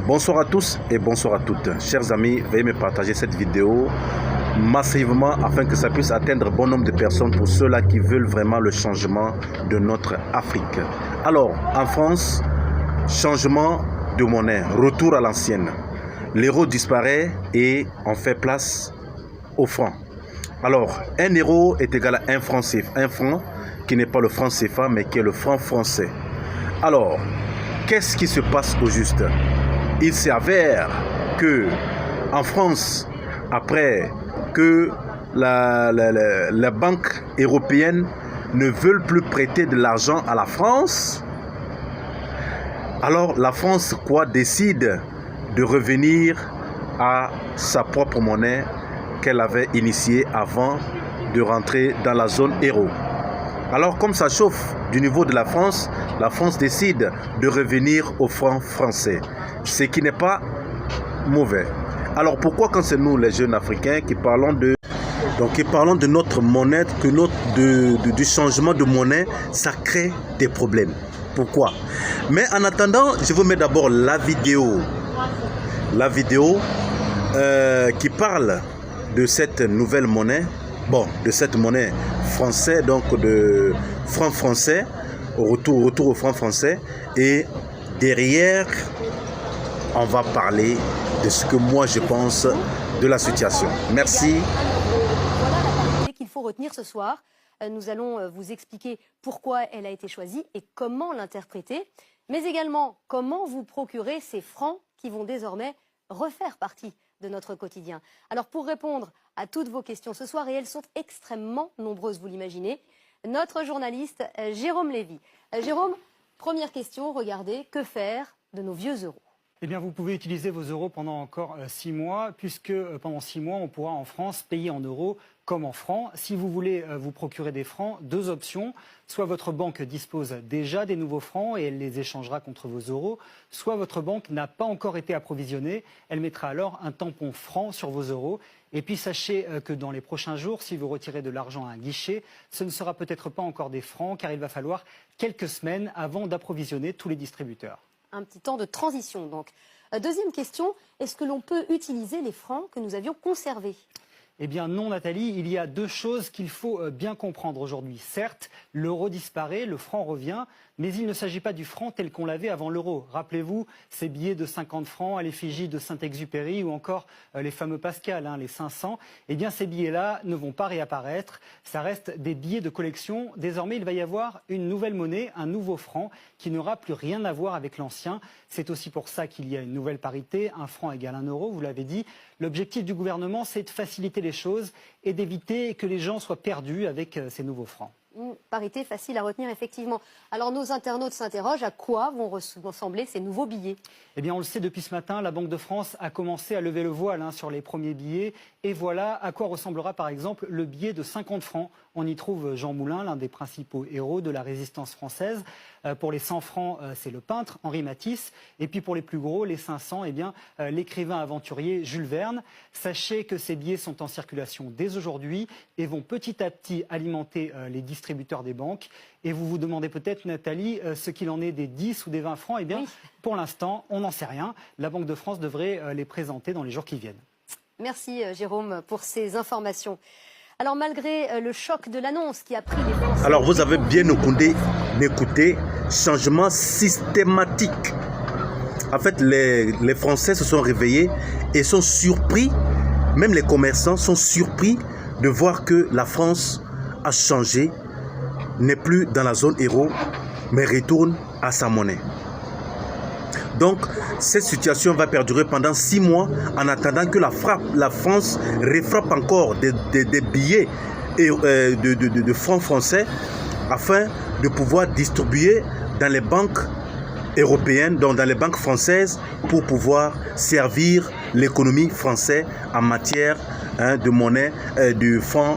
Bonsoir à tous et bonsoir à toutes. Chers amis, veuillez me partager cette vidéo massivement afin que ça puisse atteindre bon nombre de personnes pour ceux-là qui veulent vraiment le changement de notre Afrique. Alors, en France, changement de monnaie, retour à l'ancienne. L'euro disparaît et on fait place au franc. Alors, 1 euro est égal à 1 franc CFA, 1 franc qui n'est pas le franc CFA mais qui est le franc français. Alors, qu'est-ce qui se passe au juste? Il s'avère que en France, après que la Banque européenne ne veut plus prêter de l'argent à la France, alors la France décide de revenir à sa propre monnaie qu'elle avait initiée avant de rentrer dans la zone euro. Alors comme ça chauffe du niveau de la France décide de revenir au franc français, ce qui n'est pas mauvais. Alors pourquoi quand c'est nous les jeunes Africains qui parlons de notre monnaie, du changement de monnaie, ça crée des problèmes? Pourquoi? Mais en attendant, je vous mets d'abord la vidéo qui parle de cette nouvelle monnaie, de cette monnaie française, donc de franc français, retour au franc français. Et derrière, on va parler de ce que moi je pense de la situation. Merci. Voilà la qu'il faut retenir ce soir. Nous allons vous expliquer pourquoi elle a été choisie et comment l'interpréter, mais également comment vous procurer ces francs qui vont désormais refaire partie de notre quotidien. Alors pour répondre à toutes vos questions ce soir, et elles sont extrêmement nombreuses, vous l'imaginez, notre journaliste Jérôme Lévy. Jérôme, première question, regardez, que faire de nos vieux euros? Eh bien, vous pouvez utiliser vos euros pendant encore 6 mois, puisque pendant 6 mois, on pourra en France payer en euros comme en francs. Si vous voulez vous procurer des francs, 2 options. Soit votre banque dispose déjà des nouveaux francs et elle les échangera contre vos euros, soit votre banque n'a pas encore été approvisionnée, elle mettra alors un tampon franc sur vos euros. Et puis sachez que dans les prochains jours, si vous retirez de l'argent à un guichet, ce ne sera peut-être pas encore des francs, car il va falloir quelques semaines avant d'approvisionner tous les distributeurs. Un petit temps de transition donc. Deuxième question, est-ce que l'on peut utiliser les francs que nous avions conservés? Eh bien non Nathalie, il y a 2 choses qu'il faut bien comprendre aujourd'hui. Certes, l'euro disparaît, le franc revient, mais il ne s'agit pas du franc tel qu'on l'avait avant l'euro. Rappelez-vous ces billets de 50 francs à l'effigie de Saint-Exupéry ou encore les fameux Pascal, les 500. Eh bien ces billets-là ne vont pas réapparaître, ça reste des billets de collection. Désormais, il va y avoir une nouvelle monnaie, un nouveau franc qui n'aura plus rien à voir avec l'ancien. C'est aussi pour ça qu'il y a une nouvelle parité, 1 franc égale 1 euro, vous l'avez dit. L'objectif du gouvernement, c'est de faciliter les choses et d'éviter que les gens soient perdus avec ces nouveaux francs. Parité facile à retenir, effectivement. Alors nos internautes s'interrogent, à quoi vont ressembler ces nouveaux billets? Eh bien on le sait depuis ce matin, la Banque de France a commencé à lever le voile sur les premiers billets. Et voilà à quoi ressemblera par exemple le billet de 50 francs. On y trouve Jean Moulin, l'un des principaux héros de la résistance française. Pour les 100 francs, c'est le peintre Henri Matisse. Et puis pour les plus gros, les 500, eh bien l'écrivain aventurier Jules Verne. Sachez que ces billets sont en circulation dès aujourd'hui et vont petit à petit alimenter les distributeurs des banques. Et vous vous demandez peut-être, Nathalie, ce qu'il en est des 10 ou des 20 francs. Eh bien, oui. Pour l'instant, on n'en sait rien. La Banque de France devrait les présenter dans les jours qui viennent. Merci Jérôme pour ces informations. Alors malgré le choc de l'annonce qui a pris les Français... Alors vous avez bien écouté, changement systématique. En fait, les Français se sont réveillés et sont surpris, même les commerçants sont surpris de voir que la France a changé, n'est plus dans la zone euro, mais retourne à sa monnaie. Donc, cette situation va perdurer pendant 6 mois en attendant que la France refrappe encore des billets de francs français afin de pouvoir distribuer dans les banques européennes, donc dans les banques françaises, pour pouvoir servir l'économie française en matière de monnaie du franc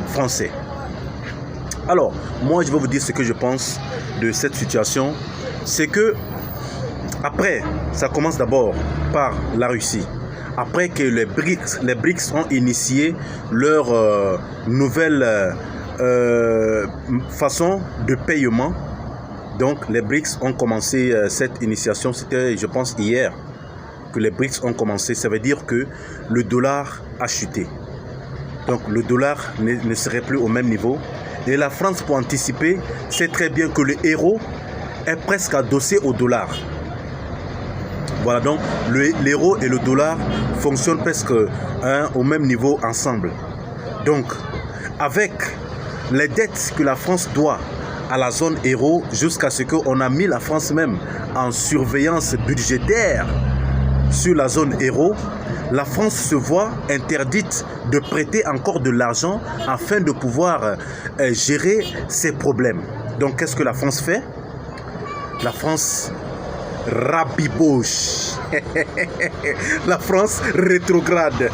français. Alors, moi je vais vous dire ce que je pense de cette situation. C'est que après, ça commence d'abord par la Russie. Après que les BRICS ont initié leur nouvelle façon de paiement. Donc les BRICS ont commencé cette initiation, c'était je pense hier. que les BRICS ont commencé, ça veut dire que le dollar a chuté. Donc le dollar ne serait plus au même niveau. Et la France, pour anticiper, sait très bien que le euro est presque adossé au dollar. Voilà, donc l'euro et le dollar fonctionnent presque au même niveau ensemble. Donc, avec les dettes que la France doit à la zone euro, jusqu'à ce qu'on a mis la France même en surveillance budgétaire sur la zone euro, la France se voit interdite de prêter encore de l'argent afin de pouvoir gérer ses problèmes. Donc, qu'est-ce que la France fait? La France rabiboche. La France rétrograde.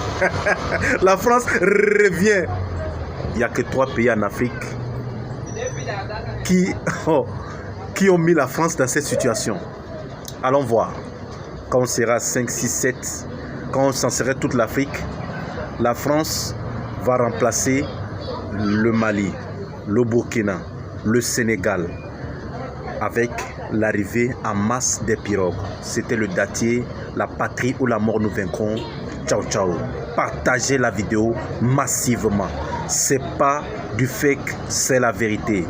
La France revient. Il n'y a que 3 pays en Afrique qui ont mis la France dans cette situation. Allons voir. Quand on sera 5, 6, 7, quand on s'en serait toute l'Afrique, la France va remplacer le Mali, le Burkina, le Sénégal, avec l'arrivée en masse des pirogues. C'était le Datier, la patrie ou la mort nous vaincrons. Ciao, ciao. Partagez la vidéo massivement. C'est pas du fake, c'est la vérité.